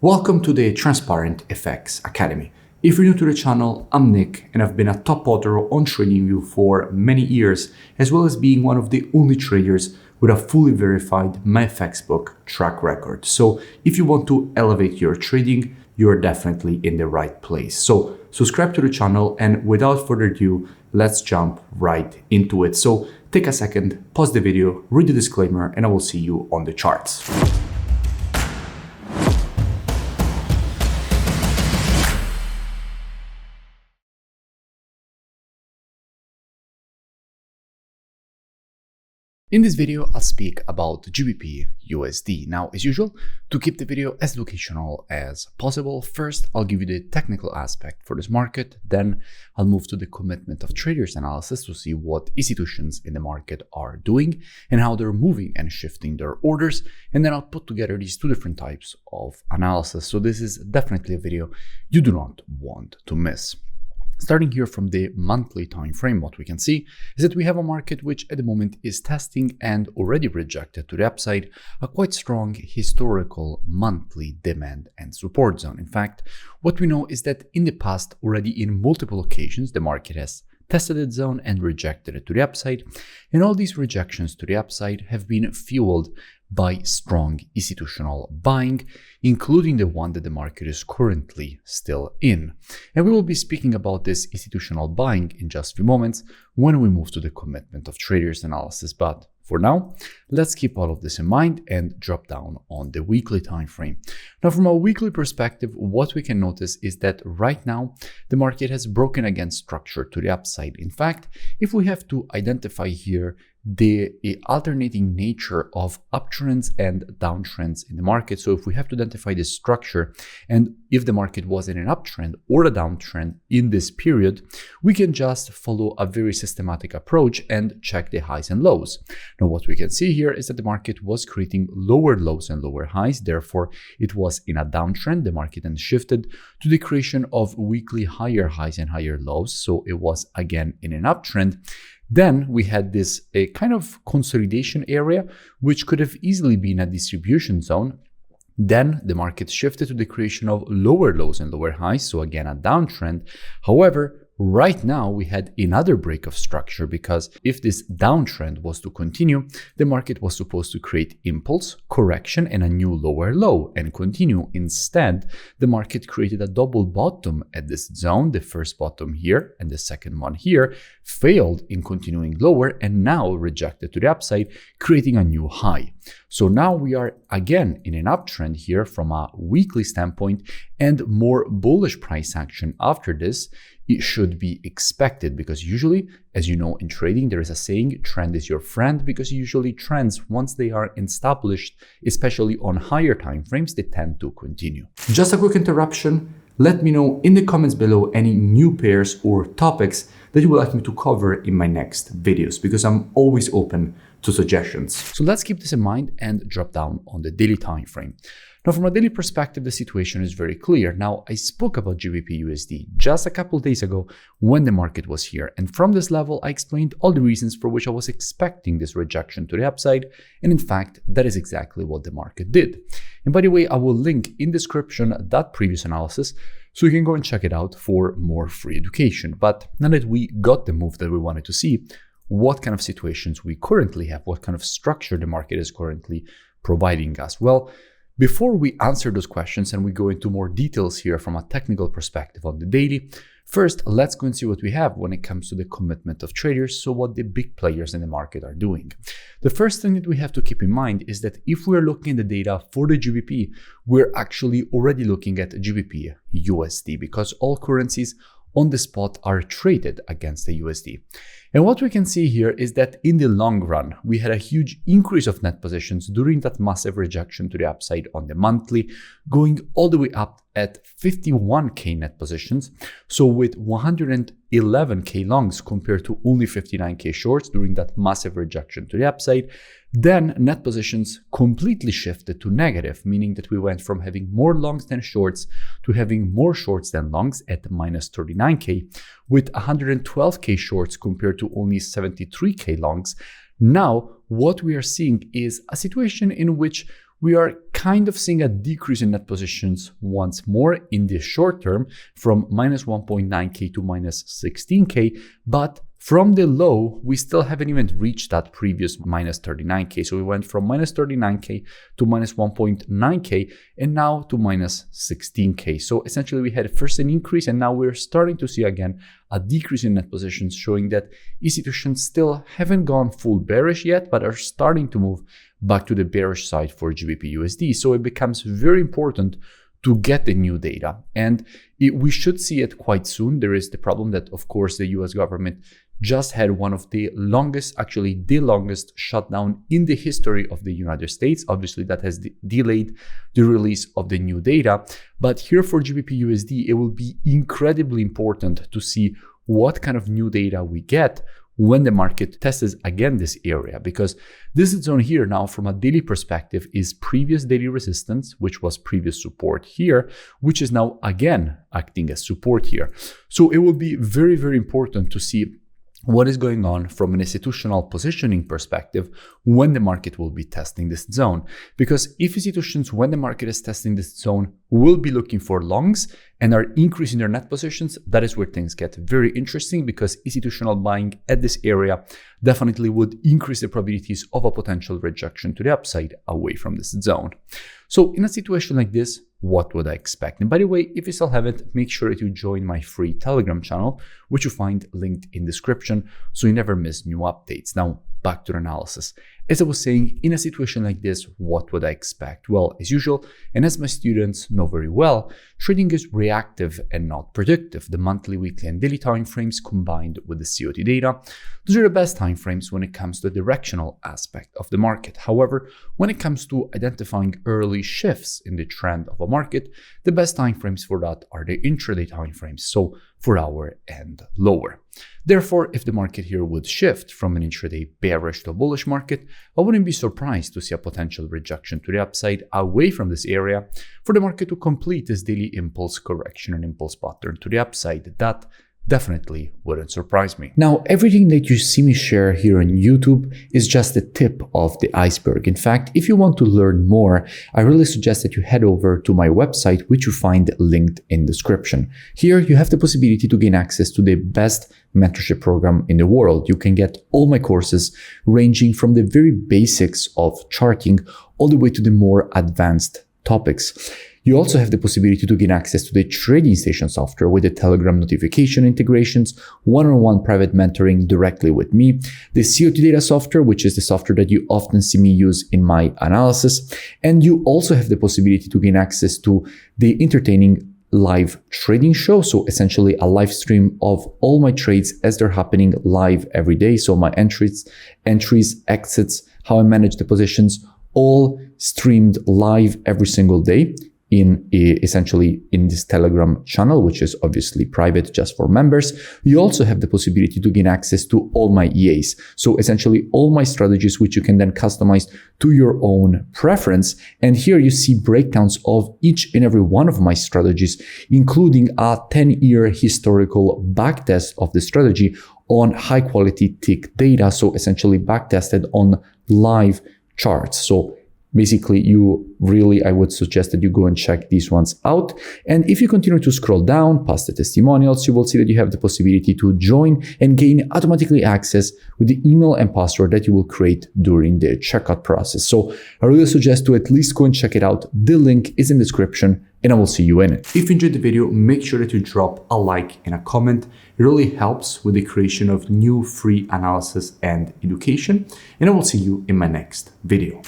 Welcome to the Transparent FX Academy. If you're new to the channel, I'm Nick and I've been a top author on TradingView for many years, as well as being one of the only traders with a fully verified MyFX book track record. So if you want to elevate your trading, you're definitely in the right place. So subscribe to the channel, and without further ado, let's jump right into it. So take a second, pause the video, read the disclaimer, and I will see you on the charts. In this video, I'll speak about GBPUSD. Now, as usual, to keep the video as educational as possible, first I'll give you the technical aspect for this market, then I'll move to the commitment of traders analysis to see what institutions in the market are doing and how they're moving and shifting their orders, and then I'll put together these two different types of analysis. So this is definitely a video you do not want to miss. Starting here from the monthly time frame, what we can see is that we have a market which at the moment is testing and already rejected to the upside a quite strong historical monthly demand and support zone. In fact, what we know is that in the past, already in multiple occasions, the market has tested its zone and rejected it to the upside, and all these rejections to the upside have been fueled by strong institutional buying, including the one that the market is currently still in. And we will be speaking about this institutional buying in just a few moments when we move to the commitment of traders analysis. But for now, let's keep all of this in mind and drop down on the weekly time frame. Now, from a weekly perspective, what we can notice is that right now the market has broken against structure to the upside. In fact, if we have to identify here the alternating nature of uptrends and downtrends in the market. So if we have to identify this structure, and if the market was in an uptrend or a downtrend in this period, we can just follow a very systematic approach and check the highs and lows. Now, what we can see here is that the market was creating lower lows and lower highs. Therefore, it was in a downtrend. The market then shifted to the creation of weekly higher highs and higher lows. So it was again in an uptrend. Then we had this kind of consolidation area, which could have easily been a distribution zone. Then the market shifted to the creation of lower lows and lower highs, so again a downtrend. However, right now we had another break of structure, because if this downtrend was to continue, the market was supposed to create impulse, correction, and a new lower low and continue. Instead, the market created a double bottom at this zone. The first bottom here and the second one here failed in continuing lower and now rejected to the upside, creating a new high. So now we are again in an uptrend here from a weekly standpoint, and more bullish price action after this it should be expected, because usually, as you know, in trading, there is a saying, trend is your friend, because usually trends, once they are established, especially on higher time frames, they tend to continue. Just a quick interruption. Let me know in the comments below any new pairs or topics that you would like me to cover in my next videos, because I'm always open to suggestions. So let's keep this in mind and drop down on the daily time frame. Now, from a daily perspective, the situation is very clear. Now, I spoke about GBPUSD just a couple of days ago when the market was here. And from this level, I explained all the reasons for which I was expecting this rejection to the upside. And in fact, that is exactly what the market did. And by the way, I will link in description that previous analysis, so you can go and check it out for more free education. But now that we got the move that we wanted to see, what kind of situations we currently have, what kind of structure the market is currently providing us? Well, before we answer those questions and we go into more details here from a technical perspective on the daily, first, let's go and see what we have when it comes to the commitment of traders, so what the big players in the market are doing. The first thing that we have to keep in mind is that if we're looking at the data for the GBP, we're actually already looking at GBPUSD, because all currencies on the spot are traded against the USD. And what we can see here is that in the long run, we had a huge increase of net positions during that massive rejection to the upside on the monthly, going all the way up at 51k net positions. So with 111k longs compared to only 59k shorts during that massive rejection to the upside, then net positions completely shifted to negative, meaning that we went from having more longs than shorts to having more shorts than longs at minus 39k, with 112k shorts compared to only 73k longs. Now, what we are seeing is a situation in which we are kind of seeing a decrease in net positions once more in the short term from minus 1.9k to minus 16k, but from the low, we still haven't even reached that previous minus 39k. So we went from minus 39k to minus 1.9k and now to minus 16k. So essentially we had first an increase and now we're starting to see again a decrease in net positions, showing that institutions still haven't gone full bearish yet, but are starting to move back to the bearish side for GBPUSD. So it becomes very important to get the new data, and we should see it quite soon. There is the problem that, of course, the US government just had one of the longest, actually the longest shutdown in the history of the United States. Obviously, that has delayed the release of the new data. But here for GBPUSD, it will be incredibly important to see what kind of new data we get when the market tests again this area, because this zone here now from a daily perspective is previous daily resistance, which was previous support here, which is now again acting as support here. So it will be very, very important to see what is going on from an institutional positioning perspective when the market will be testing this zone. Because if institutions, when the market is testing this zone, will be looking for longs and are increasing their net positions, that is where things get very interesting, because institutional buying at this area definitely would increase the probabilities of a potential rejection to the upside away from this zone. So in a situation like this, what would I expect? And by the way, if you still haven't, make sure that you join my free Telegram channel, which you find linked in the description, so you never miss new updates. Now, back to the analysis. As I was saying, in a situation like this, what would I expect? Well, as usual, and as my students know very well, trading is reactive and not predictive. The monthly, weekly, and daily timeframes combined with the COT data, those are the best timeframes when it comes to the directional aspect of the market. However, when it comes to identifying early shifts in the trend of a market, the best timeframes for that are the intraday timeframes, so 4 hour and lower. Therefore, if the market here would shift from an intraday bearish to a bullish market, I wouldn't be surprised to see a potential rejection to the upside away from this area for the market to complete this daily impulse correction and impulse pattern to the upside. That definitely wouldn't surprise me. Now, everything that you see me share here on YouTube is just the tip of the iceberg. In fact, if you want to learn more, I really suggest that you head over to my website, which you find linked in the description. Here, you have the possibility to gain access to the best mentorship program in the world. You can get all my courses ranging from the very basics of charting all the way to the more advanced topics. You also have the possibility to gain access to the trading station software with the Telegram notification integrations, one-on-one private mentoring directly with me, the COT data software, which is the software that you often see me use in my analysis, and you also have the possibility to gain access to the entertaining live trading show. So essentially a live stream of all my trades as they're happening live every day. So my entries, exits, how I manage the positions, all streamed live every single day essentially in this Telegram channel, which is obviously private just for members. You also have the possibility to gain access to all my EAs. So essentially all my strategies, which you can then customize to your own preference. And here you see breakdowns of each and every one of my strategies, including a 10-year historical backtest of the strategy on high quality tick data. So essentially backtested on live charts. So basically, I would suggest that you go and check these ones out. And if you continue to scroll down past the testimonials, you will see that you have the possibility to join and gain automatically access with the email and password that you will create during the checkout process. So I really suggest to at least go and check it out. The link is in the description and I will see you in it. If you enjoyed the video, make sure that you drop a like and a comment. It really helps with the creation of new free analysis and education. And I will see you in my next video.